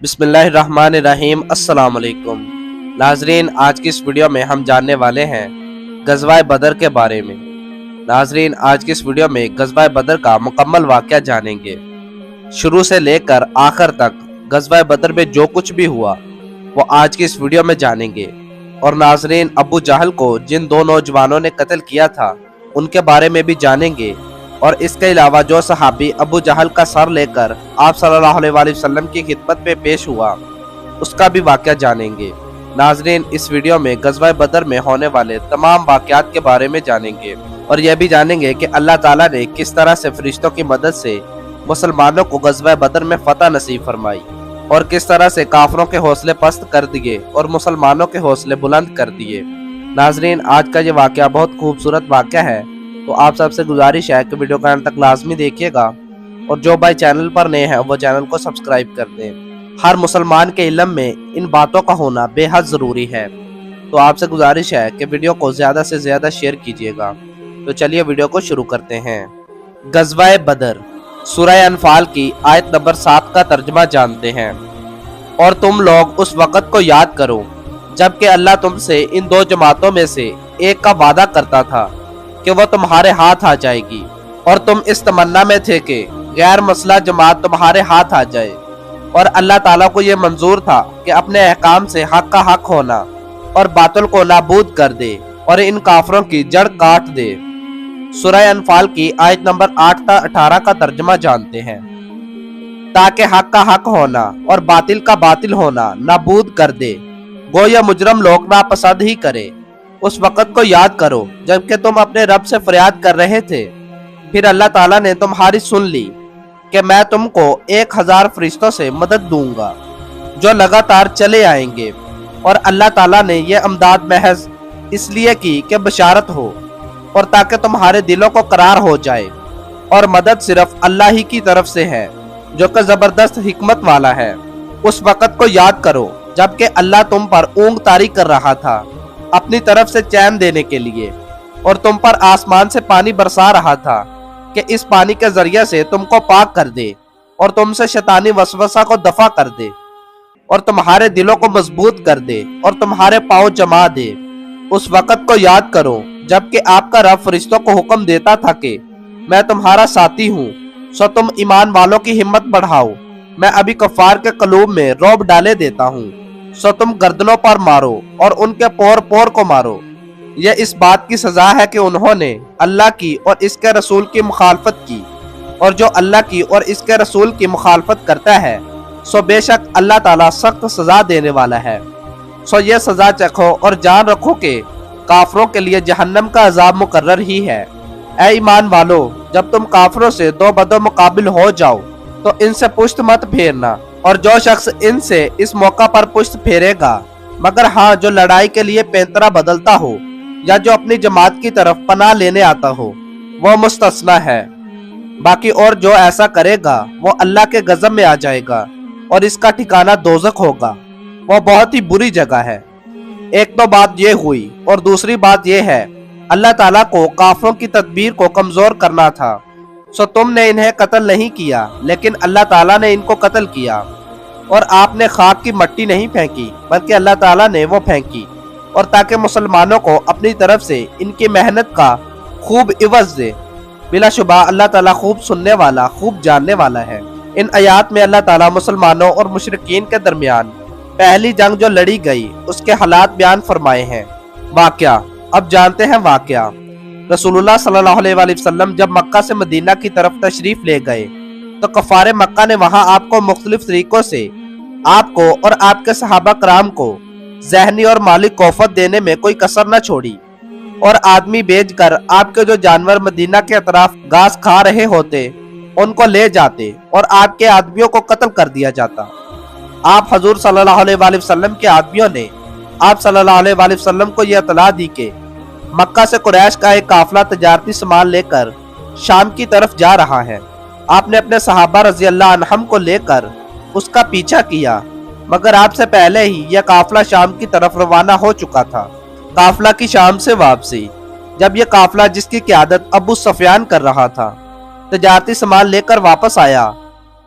بسم اللہ الرحمن الرحیم۔ السلام علیکم ناظرین، آج کی اس ویڈیو میں ہم جاننے والے ہیں غزوہ بدر کے بارے میں۔ ناظرین، آج کی اس ویڈیو میں غزوہ بدر کا مکمل واقعہ جانیں گے، شروع سے لے کر آخر تک غزوہ بدر میں جو کچھ بھی ہوا وہ آج کی اس ویڈیو میں جانیں گے۔ اور ناظرین، ابو جہل کو جن دو نوجوانوں نے قتل کیا تھا ان کے بارے میں بھی جانیں گے، اور اس کے علاوہ جو صحابی ابو جہل کا سر لے کر آپ صلی اللہ علیہ وآلہ وسلم کی خدمت میں پیش ہوا اس کا بھی واقعہ جانیں گے۔ ناظرین، اس ویڈیو میں غزوہ بدر میں ہونے والے تمام واقعات کے بارے میں جانیں گے، اور یہ بھی جانیں گے کہ اللہ تعالیٰ نے کس طرح سے فرشتوں کی مدد سے مسلمانوں کو غزوہ بدر میں فتح نصیب فرمائی، اور کس طرح سے کافروں کے حوصلے پست کر دیے اور مسلمانوں کے حوصلے بلند کر دیے۔ ناظرین، آج کا یہ واقعہ بہت خوبصورت واقعہ ہے، تو آپ سب سے گزارش ہے کہ ویڈیو کا انت تک لازمی دیکھیے گا، اور جو بھائی چینل پر نئے ہیں وہ چینل کو سبسکرائب کر دیں۔ ہر مسلمان کے علم میں ان باتوں کا ہونا بے حد ضروری ہے، تو آپ سے گزارش ہے کہ ویڈیو کو زیادہ سے زیادہ شیئر کیجیے گا۔ تو چلیے ویڈیو کو شروع کرتے ہیں۔ غزوہ بدر، سورہ انفال کی آیت نمبر 7 کا ترجمہ جانتے ہیں۔ اور تم لوگ اس وقت کو یاد کرو جبکہ اللہ تم سے ان دو جماعتوں میں سے ایک کا وعدہ کرتا تھا کہ وہ تمہارے ہاتھ آ جائے گی، اور تم اس تمنا میں تھے کہ غیر مسلح جماعت تمہارے ہاتھ آ جائے، اور اللہ تعالیٰ کو یہ منظور تھا کہ اپنے احکام سے حق کا حق ہونا اور باطل کو نابود کر دے اور ان کافروں کی جڑ کاٹ دے۔ سورہ انفال کی آیت نمبر 8 تا 18 کا ترجمہ جانتے ہیں۔ تاکہ حق کا حق ہونا اور باطل کا باطل ہونا نابود کر دے، گویا مجرم لوگ ناپسند ہی کرے۔ اس وقت کو یاد کرو جبکہ تم اپنے رب سے فریاد کر رہے تھے، پھر اللہ تعالیٰ نے تمہاری سن لی کہ میں تم کو 1000 فرشتوں سے مدد دوں گا جو لگاتار چلے آئیں گے، اور اللہ تعالیٰ نے یہ امداد محض اس لیے کی کہ بشارت ہو اور تاکہ تمہارے دلوں کو قرار ہو جائے، اور مدد صرف اللہ ہی کی طرف سے ہے جو کہ زبردست حکمت والا ہے۔ اس وقت کو یاد کرو جبکہ اللہ تم پر اونگ طاری کر رہا تھا اپنی طرف سے چین دینے کے لیے، اور تم پر آسمان سے پانی برسا رہا تھا کہ اس پانی کے ذریعے سے تم کو پاک کر دے اور تم سے شیطانی وسوسہ کو دفع کر دے، اور تمہارے دلوں کو مضبوط کر دے اور تمہارے پاؤں جما دے۔ اس وقت کو یاد کرو جبکہ آپ کا رب فرشتوں کو حکم دیتا تھا کہ میں تمہارا ساتھی ہوں، سو تم ایمان والوں کی ہمت بڑھاؤ، میں ابھی کفار کے قلوب میں رعب ڈالے دیتا ہوں، سو تم گردنوں پر مارو اور ان کے پور پور کو مارو۔ یہ اس بات کی سزا ہے کہ انہوں نے اللہ کی اور اس کے رسول کی مخالفت کی، اور جو اللہ کی اور اس کے رسول کی مخالفت کرتا ہے سو بے شک اللہ تعالیٰ سخت سزا دینے والا ہے۔ سو یہ سزا چکھو اور جان رکھو کہ کافروں کے لیے جہنم کا عذاب مقرر ہی ہے۔ اے ایمان والو، جب تم کافروں سے دو بدو مقابل ہو جاؤ تو ان سے پشت مت پھیرنا، اور جو شخص ان سے اس موقع پر پشت پھیرے گا، مگر ہاں جو لڑائی کے لیے پینترا بدلتا ہو یا جو اپنی جماعت کی طرف پناہ لینے آتا ہو، وہ مستثنی ہے۔ باقی اور جو ایسا کرے گا وہ اللہ کے غضب میں آ جائے گا، اور اس کا ٹھکانہ دوزخ ہوگا، وہ بہت ہی بری جگہ ہے۔ ایک تو بات یہ ہوئی، اور دوسری بات یہ ہے اللہ تعالیٰ کو کافروں کی تدبیر کو کمزور کرنا تھا، سو تم نے انہیں قتل نہیں کیا لیکن اللہ تعالیٰ نے ان کو قتل کیا، اور آپ نے خاک کی مٹی نہیں پھینکی بلکہ اللہ تعالیٰ نے وہ پھینکی، اور تاکہ مسلمانوں کو اپنی طرف سے ان کی محنت کا خوب عوض دے۔ بلا شبہ اللہ تعالیٰ خوب سننے والا، خوب جاننے والا ہے۔ ان آیات میں اللہ تعالیٰ مسلمانوں اور مشرکین کے درمیان پہلی جنگ جو لڑی گئی اس کے حالات بیان فرمائے ہیں۔ واقعہ، اب جانتے ہیں واقعہ۔ رسول اللہ صلی اللہ علیہ وآلہ وسلم جب مکہ سے مدینہ کی طرف تشریف لے گئے تو کفار مکہ نے وہاں آپ کو مختلف طریقوں سے آپ کو اور آپ کے صحابہ کرام کو ذہنی اور مالی کوفت دینے میں کوئی کسر نہ چھوڑی، اور آدمی بھیج کر آپ کے جو جانور مدینہ کے اطراف گھاس کھا رہے ہوتے ان کو لے جاتے اور آپ کے آدمیوں کو قتل کر دیا جاتا۔ آپ حضور صلی اللہ علیہ وآلہ وسلم کے آدمیوں نے آپ صلی اللہ علیہ وآلہ وسلم کو یہ اطلاع دی کہ مکہ سے قریش کا ایک قافلہ تجارتی سامان لے کر شام کی طرف جا رہا ہے۔ آپ نے اپنے صحابہ رضی اللہ عنہم کو لے کر اس کا پیچھا کیا، مگر آپ سے پہلے ہی یہ قافلہ شام کی طرف روانہ ہو چکا تھا۔ قافلہ کی شام سے واپسی، جب یہ قافلہ جس کی قیادت ابو سفیان کر رہا تھا تجارتی سامان لے کر واپس آیا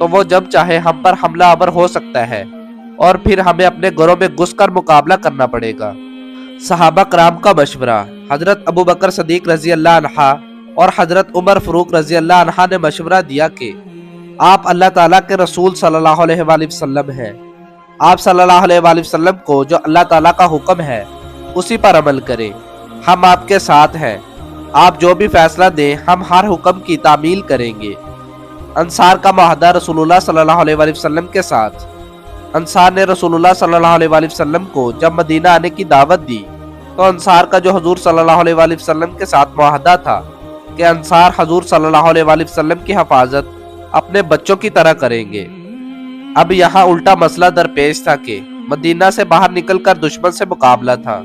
تو وہ جب چاہے ہم پر حملہ آور ہو سکتا ہے اور پھر ہمیں اپنے گھروں میں گھس کر مقابلہ کرنا پڑے گا۔ صحابہ کرام کا مشورہ۔ حضرت ابو بکر صدیق رضی اللہ عنہ اور حضرت عمر فاروق رضی اللہ عنہ نے مشورہ دیا کہ آپ اللہ تعالیٰ کے رسول صلی اللہ علیہ وآلہ وسلم ہیں۔ آپ صلی اللہ علیہ وآلہ وسلم کو جو اللہ تعالیٰ کا حکم ہے اسی پر عمل کریں۔ ہم آپ کے ساتھ ہیں، آپ جو بھی فیصلہ دیں ہم ہر حکم کی تعمیل کریں گے۔ انصار کا معاہدہ رسول اللہ صلی اللہ علیہ وآلہ وسلم کے ساتھ۔ انصار نے رسول اللہ صلی اللہ علیہ وآلہ وسلم کو جب مدینہ آنے کی دعوت دی تو انصار کا جو حضور صلی اللہ علیہ وآلہ وسلم کے ساتھ معاہدہ تھا کہ انصار حضور صلی اللہ علیہ وآلہ وسلم کی حفاظت اپنے بچوں کی طرح کریں گے۔ اب یہاں الٹا مسئلہ درپیش تھا کہ مدینہ سے باہر نکل کر دشمن سے مقابلہ تھا۔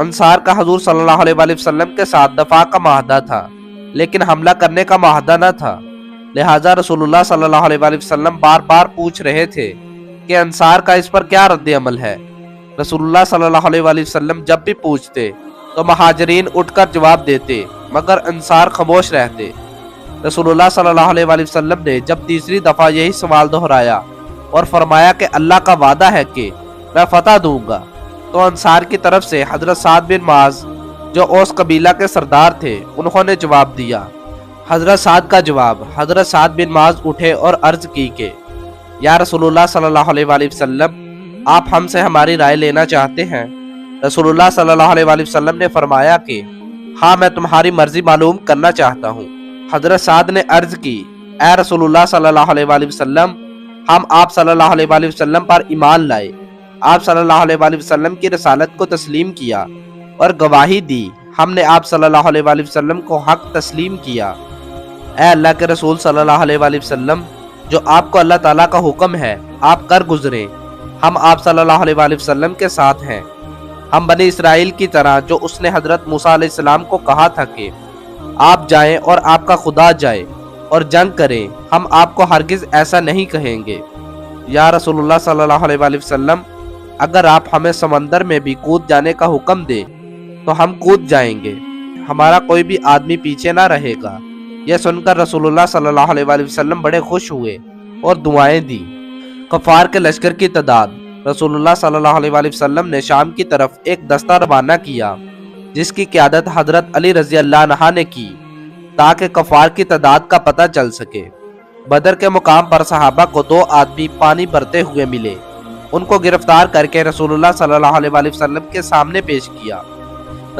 انصار کا حضور صلی اللہ علیہ وآلہ وسلم کے ساتھ دفاع کا معاہدہ تھا لیکن حملہ کرنے کا معاہدہ نہ تھا، لہٰذا رسول اللہ صلی اللہ علیہ وآلہ وسلم بار بار پوچھ رہے تھے کہ انصار کا اس پر کیا رد عمل ہے۔ رسول اللہ صلی اللہ علیہ وآلہ وسلم جب بھی پوچھتے تو مہاجرین اٹھ کر جواب دیتے مگر انصار خاموش رہتے۔ رسول اللہ صلی اللہ علیہ وآلہ وسلم نے جب تیسری دفعہ یہی سوال دہرایا اور فرمایا کہ اللہ کا وعدہ ہے کہ میں فتح دوں گا، تو انصار کی طرف سے حضرت سعد بن معاذ جو اوس قبیلہ کے سردار تھے انہوں نے جواب دیا۔ حضرت سعد کا جواب۔ حضرت سعد بن معاذ اٹھے اور عرض کی کہ یا رسول اللہ صلی اللہ علیہ وآلہ وسلم، آپ ہم سے ہماری رائے لینا چاہتے ہیں؟ رسول اللہ صلی اللہ علیہ وآلہ وسلم نے فرمایا کہ ہاں، میں تمہاری مرضی معلوم کرنا چاہتا ہوں۔ حضرت سعد نے عرض کی اے رسول اللہ صلی اللہ علیہ وآلہ وسلم، ہم آپ صلی اللہ علیہ وآلہ وسلم پر ایمان لائے، آپ صلی اللہ علیہ وآلہ وسلم کی رسالت کو تسلیم کیا اور گواہی دی، ہم نے آپ صلی اللہ علیہ وآلہ وسلم کو حق تسلیم کیا۔ اے اللہ کے رسول صلی اللہ علیہ وآلہ وسلم، جو آپ کو اللہ تعالیٰ کا حکم ہے آپ کر گزریں، ہم آپ صلی اللہ علیہ وآلہ وسلم کے ساتھ ہیں۔ ہم بنی اسرائیل کی طرح جو اس نے حضرت موسیٰ علیہ السلام کو کہا تھا کہ آپ جائیں اور آپ کا خدا جائے اور جنگ کریں، ہم آپ کو ہرگز ایسا نہیں کہیں گے۔ یا رسول اللہ صلی اللہ علیہ وآلہ وسلم، اگر آپ ہمیں سمندر میں بھی کود جانے کا حکم دیں تو ہم کود جائیں گے، ہمارا کوئی بھی آدمی پیچھے نہ رہے گا۔ یہ سن کر رسول اللہ صلی اللہ علیہ وآلہ وسلم بڑے خوش ہوئے اور دعائیں دی۔ کفار کے لشکر کی تعداد۔ رسول اللہ صلی اللہ علیہ وآلہ وسلم نے شام کی طرف ایک دستہ روانہ کیا جس کی قیادت حضرت علی رضی اللہ عنہ نے کی تاکہ کفار کی تعداد کا پتہ چل سکے۔ بدر کے مقام پر صحابہ کو 2 آدمی پانی بھرتے ہوئے ملے، ان کو گرفتار کر کے رسول اللہ صلی اللہ علیہ وآلہ وسلم کے سامنے پیش کیا۔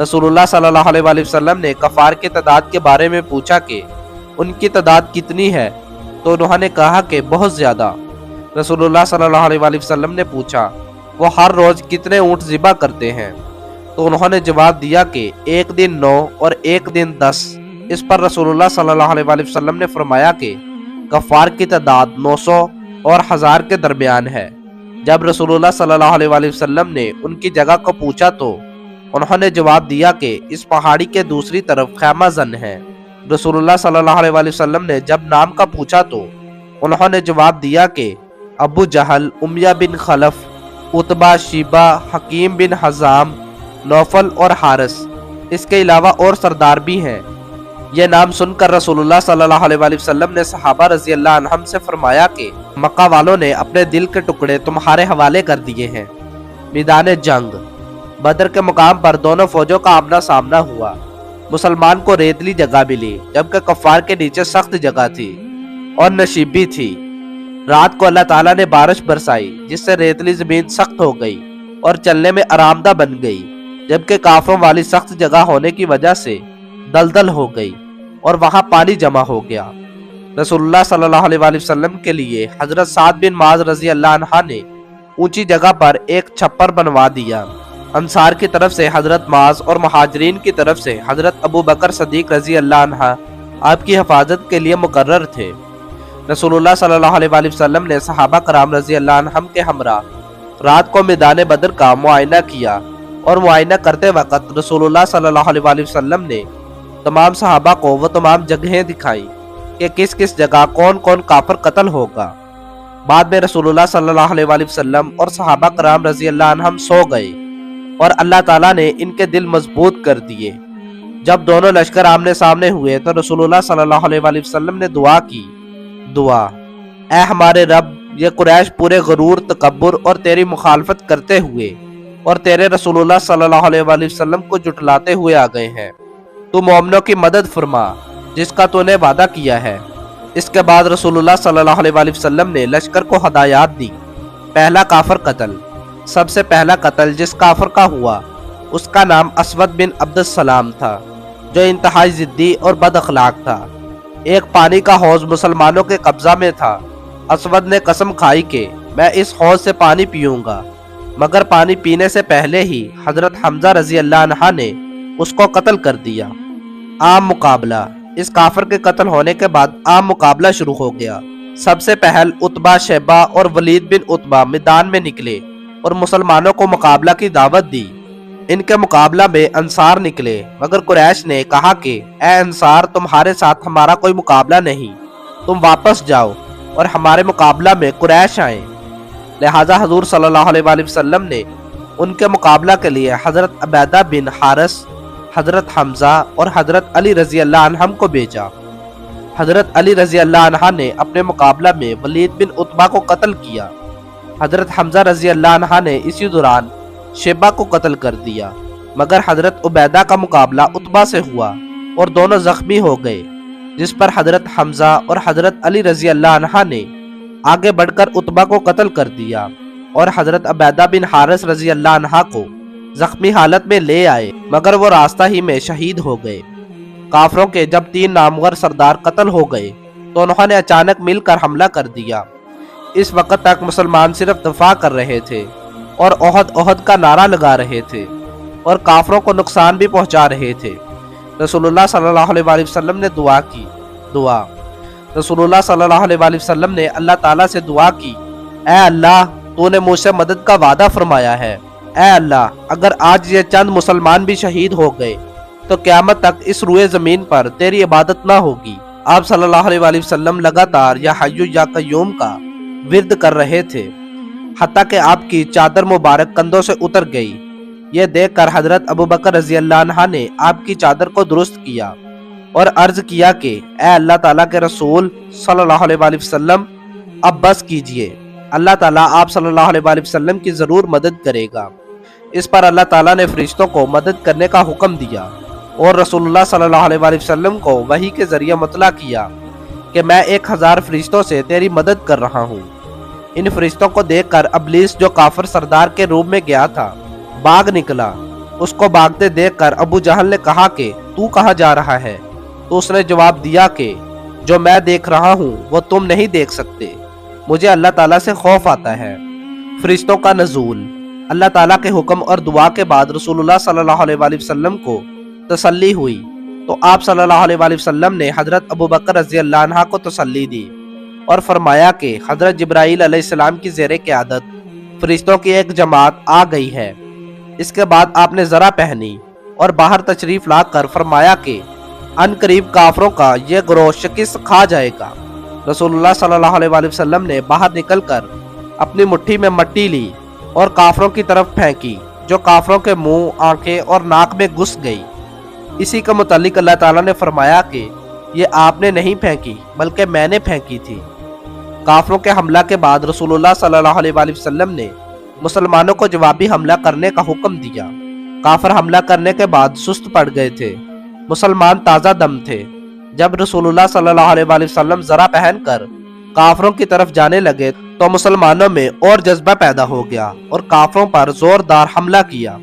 رسول اللہ صلی اللہ علیہ وآلہ وسلم نے کفار کی تعداد کے بارے میں پوچھا کہ ان کی تعداد کتنی ہے، تو انہوں نے کہا کہ بہت زیادہ۔ رسول اللہ صلی اللہ علیہ وآلہ وسلم نے پوچھا وہ ہر روز کتنے اونٹ ذبح کرتے ہیں، تو انہوں نے جواب دیا کہ ایک دن 9 اور ایک دن 10۔ اس پر رسول اللہ صلی اللہ علیہ وآلہ وسلم نے فرمایا کہ کفار کی تعداد 900 اور 1000 کے درمیان ہے۔ جب رسول اللہ صلی اللہ علیہ وآلہ وسلم نے ان کی جگہ کو پوچھا تو انہوں نے جواب دیا کہ اس پہاڑی کے دوسری طرف خیمہ زن ہے۔ رسول اللہ صلی اللہ علیہ وآلہ وسلم نے جب نام کا پوچھا تو انہوں نے جواب دیا کہ ابو جہل، امیہ بن خلف، عتبہ، شیبہ، حکیم بن حزام، نوفل اور حارث، اس کے علاوہ اور سردار بھی ہیں۔ یہ نام سن کر رسول اللہ صلی اللہ علیہ وآلہ وسلم نے صحابہ رضی اللہ عنہم سے فرمایا کہ مکہ والوں نے اپنے دل کے ٹکڑے تمہارے حوالے کر دیے ہیں۔ میدان جنگ۔ بدر کے مقام پر دونوں فوجوں کا آمنا سامنا ہوا۔ مسلمان کو ریتلی جگہ ملی جبکہ کفار کے نیچے سخت جگہ تھی اور نشیبی تھی۔ رات کو اللہ تعالیٰ نے بارش برسائی جس سے ریتلی زمین سخت ہو گئی اور چلنے میں آرامدہ بن گئی، جبکہ کافروں والی سخت جگہ ہونے کی وجہ سے دلدل ہو گئی اور وہاں پانی جمع ہو گیا۔ رسول اللہ صلی اللہ علیہ وآلہ وسلم کے لیے حضرت سعد بن معاذ رضی اللہ عنہ نے اونچی جگہ پر ایک چھپر بنوا دیا۔ انصار کی طرف سے حضرت معاذ اور مہاجرین کی طرف سے حضرت ابو بکر صدیق رضی اللہ عنہ آپ کی حفاظت کے لیے مقرر تھے۔ رسول اللہ صلی اللہ علیہ وآلہ وسلم نے صحابہ کرام رضی اللہ عنہم کے ہمراہ رات کو میدان بدر کا معائنہ کیا اور معائنہ کرتے وقت رسول اللہ صلی اللہ علیہ وآلہ وسلم نے تمام صحابہ کو وہ تمام جگہیں دکھائیں کہ کس کس جگہ کون کون کافر قتل ہوگا۔ بعد میں رسول اللہ صلی اللہ علیہ وآلہ وسلم اور صحابہ کرام رضی اللہ عنہم سو گئے اور اللہ تعالیٰ نے ان کے دل مضبوط کر دیے۔ جب دونوں لشکر آمنے سامنے ہوئے تو رسول اللہ صلی اللہ علیہ وآلہ وسلم نے دعا کی۔ دعا: اے ہمارے رب، یہ قریش پورے غرور، تکبر اور تیری مخالفت کرتے ہوئے اور تیرے رسول اللہ صلی اللہ علیہ وآلہ وسلم کو جھٹلاتے ہوئے آ گئے ہیں۔ تو مومنوں کی مدد فرما جس کا تو نے وعدہ کیا ہے۔ اس کے بعد رسول اللہ صلی اللہ علیہ وآلہ وسلم نے لشکر کو ہدایات دی۔ پہلا کافر قتل۔ سب سے پہلا قتل جس کافر کا ہوا اس کا نام اسود بن عبد السلام تھا، جو انتہائی ضدی اور بد اخلاق تھا۔ ایک پانی کا حوض مسلمانوں کے قبضہ میں تھا۔ اسود نے قسم کھائی کہ میں اس حوض سے پانی پیوں گا، مگر پانی پینے سے پہلے ہی حضرت حمزہ رضی اللہ عنہ نے اس کو قتل کر دیا۔ عام مقابلہ۔ اس کافر کے قتل ہونے کے بعد عام مقابلہ شروع ہو گیا۔ سب سے پہل عتبہ، شیبہ اور ولید بن عتبہ میدان میں نکلے اور مسلمانوں کو مقابلہ کی دعوت دی۔ ان کے مقابلہ میں انصار نکلے، مگر قریش نے کہا کہ اے انصار، تمہارے ساتھ ہمارا کوئی مقابلہ نہیں، تم واپس جاؤ اور ہمارے مقابلہ میں قریش آئیں۔ لہٰذا حضور صلی اللہ علیہ وآلہ وسلم نے ان کے مقابلہ کے لیے حضرت عبیدہ بن حارث، حضرت حمزہ اور حضرت علی رضی اللہ عنہم کو بھیجا۔ حضرت علی رضی اللہ عنہ نے اپنے مقابلہ میں ولید بن عتبہ کو قتل کیا۔ حضرت حمزہ رضی اللہ عنہ نے اسی دوران شیبہ کو قتل کر دیا، مگر حضرت عبیدہ کا مقابلہ عتبہ سے ہوا اور دونوں زخمی ہو گئے، جس پر حضرت حمزہ اور حضرت علی رضی اللہ عنہ نے آگے بڑھ کر عتبہ کو قتل کر دیا اور حضرت عبیدہ بن حارث رضی اللہ عنہ کو زخمی حالت میں لے آئے، مگر وہ راستہ ہی میں شہید ہو گئے۔ کافروں کے جب 3 نامور سردار قتل ہو گئے تو انہوں نے اچانک مل کر حملہ کر دیا۔ اس وقت تک مسلمان صرف دفاع کر رہے تھے اور احد کا نعرہ لگا رہے تھے اور کافروں کو نقصان بھی پہنچا رہے تھے۔ رسول اللہ صلی اللہ علیہ وآلہ وسلم نے دعا کی۔ رسول اللہ صلی اللہ علیہ وآلہ وسلم نے اللہ تعالیٰ سے دعا کی، اے اللہ، تو نے مجھ سے مدد کا وعدہ فرمایا ہے۔ اے اللہ، اگر آج یہ چند مسلمان بھی شہید ہو گئے تو قیامت تک اس روئے زمین پر تیری عبادت نہ ہوگی۔ آپ صلی اللہ علیہ وآلہ وسلم لگاتار یا حی یا قیوم کا ورد کر رہے تھے، حتیٰ کہ آپ کی چادر مبارک کندھوں سے اتر گئی۔ یہ دیکھ کر حضرت ابوبکر رضی اللہ عنہ نے آپ کی چادر کو درست کیا اور عرض کیا کہ اے اللہ تعالیٰ کے رسول صلی اللہ علیہ وآلہ وسلم، اب بس کیجئے، اللہ تعالیٰ آپ صلی اللہ علیہ وآلہ وسلم کی ضرور مدد کرے گا۔ اس پر اللہ تعالیٰ نے فرشتوں کو مدد کرنے کا حکم دیا اور رسول اللہ صلی اللہ علیہ وآلہ وسلم کو وحی کے ذریعے مطلع کیا کہ میں 1000 فرشتوں سے تیری مدد کر رہا ہوں۔ ان فرشتوں کو دیکھ کر ابلیس، جو کافر سردار کے روپ میں گیا تھا، بھاگ نکلا۔ اس کو بھاگتے دیکھ کر ابو جہل نے کہا کہ تو کہاں جا رہا ہے؟ تو اس نے جواب دیا کہ جو میں دیکھ رہا ہوں وہ تم نہیں دیکھ سکتے، مجھے اللہ تعالیٰ سے خوف آتا ہے۔ فرشتوں کا نزول۔ اللہ تعالیٰ کے حکم اور دعا کے بعد رسول اللہ صلی اللہ علیہ وآلہ وسلم کو تسلی ہوئی تو آپ صلی اللہ علیہ وآلہ وسلم نے حضرت ابوبکر رضی اللہ عنہ کو تسلی دی اور فرمایا کہ حضرت جبرائیل علیہ السلام کی زیر قیادت فرشتوں کی ایک جماعت آ گئی ہے۔ اس کے بعد آپ نے ذرا پہنی اور باہر تشریف لا کر فرمایا کہ ان قریب کافروں کا یہ گروہ شکست کھا جائے گا۔ رسول اللہ صلی اللہ علیہ وآلہ وسلم نے باہر نکل کر اپنی مٹھی میں مٹی لی اور کافروں کی طرف پھینکی، جو کافروں کے منہ، آنکھیں اور ناک میں گھس گئی۔ اسی کے متعلق اللہ تعالیٰ نے فرمایا کہ یہ آپ نے نہیں پھینکی بلکہ میں نے پھینکی تھی۔ کافروں کے حملہ کے بعد رسول اللہ صلی اللہ علیہ وآلہ وسلم نے مسلمانوں کو جوابی حملہ کرنے کا حکم دیا۔ کافر حملہ کرنے کے بعد سست پڑ گئے تھے، مسلمان تازہ دم تھے۔ جب رسول اللہ صلی اللہ علیہ وآلہ وسلم ذرا پہن کر کافروں کی طرف جانے لگے تو مسلمانوں میں اور جذبہ پیدا ہو گیا اور کافروں پر زوردار حملہ کیا۔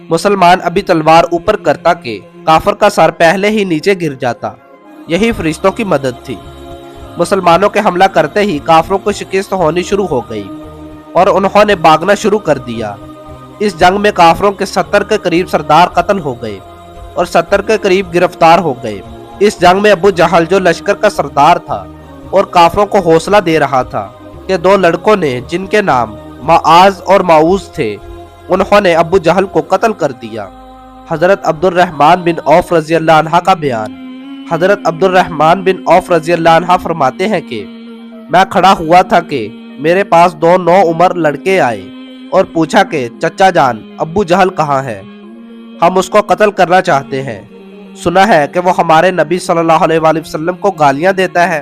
مسلمان ابھی تلوار اوپر کرتا کہ کافر کا سر پہلے ہی نیچے گر جاتا۔ یہی فرشتوں کی مدد تھی۔ مسلمانوں کے حملہ کرتے ہی کافروں کو شکست ہونی شروع ہو گئی اور انہوں نے بھاگنا شروع کر دیا۔ اس جنگ میں کافروں کے 70 کے قریب سردار قتل ہو گئے اور 70 کے قریب گرفتار ہو گئے۔ اس جنگ میں ابو جہل، جو لشکر کا سردار تھا اور کافروں کو حوصلہ دے رہا تھا، کہ 2 لڑکوں نے جن کے نام معاذ اور معوذ تھے، انہوں نے ابو جہل کو قتل کر دیا۔ حضرت عبد الرحمن بن عوف رضی اللہ عنہ کا بیان۔ حضرت عبد الرحمن بن عوف رضی اللہ عنہ فرماتے ہیں کہ میں کھڑا ہوا تھا کہ میرے پاس 2 نوعمر لڑکے آئے اور پوچھا کہ چچا جان، ابو جہل کہاں ہے؟ ہم اس کو قتل کرنا چاہتے ہیں۔ سنا ہے کہ وہ ہمارے نبی صلی اللہ علیہ وآلہ وسلم کو گالیاں دیتا ہے۔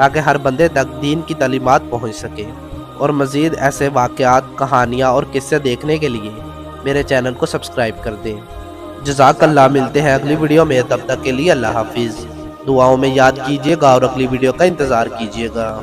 تاکہ ہر بندے تک دین کی تعلیمات پہنچ سکے۔ اور مزید ایسے واقعات، کہانیاں اور قصے دیکھنے کے لیے میرے چینل کو سبسکرائب کر دیں۔ جزاک اللہ۔ ملتے ہیں اگلی ویڈیو میں، تب تک کے لیے اللہ حافظ۔ دعاؤں میں یاد کیجیے گا اور اگلی ویڈیو کا انتظار کیجیے گا۔